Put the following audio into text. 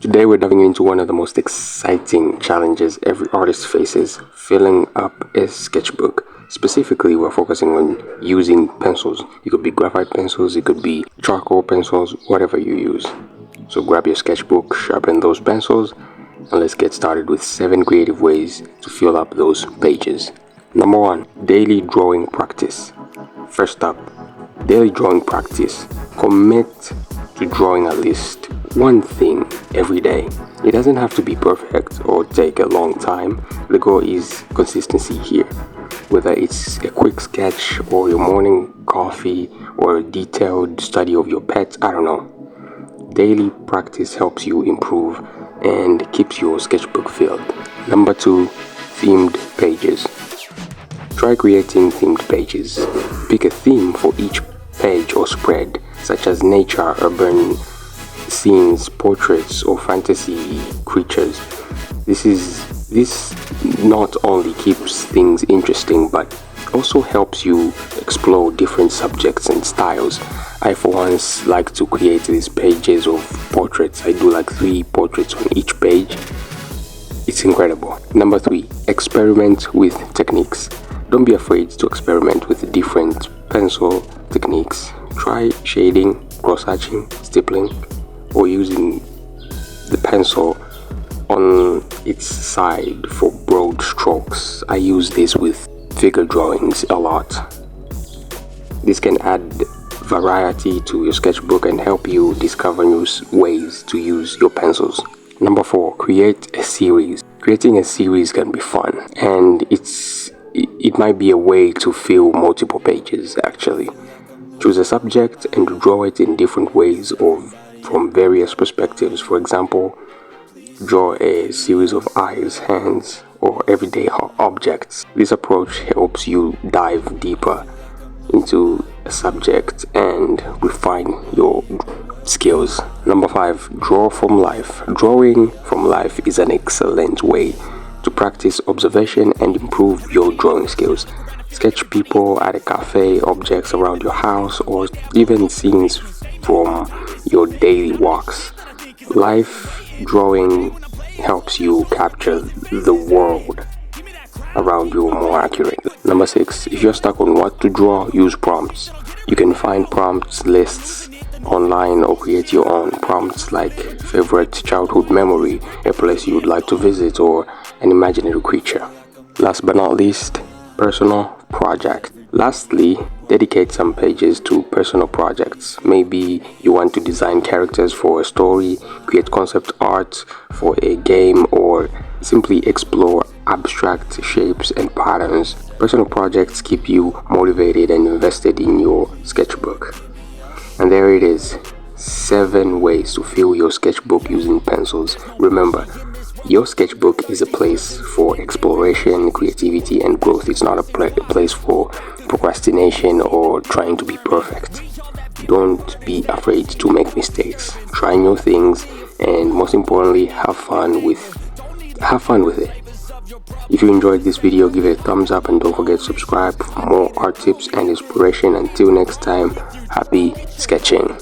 Today we're diving into one of the most exciting challenges every artist faces, filling up a sketchbook. Specifically, we're focusing on using pencils. It could be graphite pencils, it could be charcoal pencils, whatever you use. So grab your sketchbook, sharpen those pencils, and let's get started with 7 creative ways to fill up those pages. Number 1, daily drawing practice. First up, daily drawing practice. Commit to drawing at least one thing every day. It doesn't have to be perfect or take a long time. The goal is consistency here. Whether it's a quick sketch or your morning coffee or a detailed study of your pet, I don't know. Daily practice helps you improve and keeps your sketchbook filled. Number 2, themed pages. Try creating themed pages. Pick a theme for each page or spread, such as nature, urban scenes, portraits, or fantasy creatures. This not only keeps things interesting, but also helps you explore different subjects and styles. I for once like to create these pages of portraits. I do like 3 portraits on each page. It's incredible. Number 3, experiment with techniques. Don't be afraid to experiment with different pencil techniques. Try shading, cross-hatching, stippling, or using the pencil on its side for broad strokes. I use this with figure drawings a lot. This can add variety to your sketchbook and help you discover new ways to use your pencils. Number 4, create a series. Creating a series can be fun, and it might be a way to fill multiple pages actually. Choose a subject and draw it in different ways or from various perspectives. For example, draw a series of eyes, hands, or everyday objects. This approach helps you dive deeper into a subject and refine your skills. Number 5, draw from life. Drawing from life is an excellent way to practice observation and improve your drawing skills. Sketch people at a cafe, objects around your house, or even scenes from your daily walks. Life drawing helps you capture the world around you more accurately. Number 6, if you're stuck on what to draw, use prompts. You can find prompts lists online or create your own. Prompts like favorite childhood memory, a place you would like to visit, or an imaginary creature. Last but not least, personal project. Lastly, dedicate some pages to personal projects. Maybe you want to design characters for a story, create concept art for a game, or simply explore abstract shapes and patterns. Personal projects keep you motivated and invested in your sketchbook. And there it is, 7 ways to fill your sketchbook using pencils. Remember, your sketchbook is a place for exploration, creativity, and growth. It's not a place for procrastination or trying to be perfect. Don't be afraid to make mistakes. Try new things, and most importantly, have fun with it. If you enjoyed this video, give it a thumbs up and don't forget to subscribe for more art tips and inspiration. Until next time, happy sketching.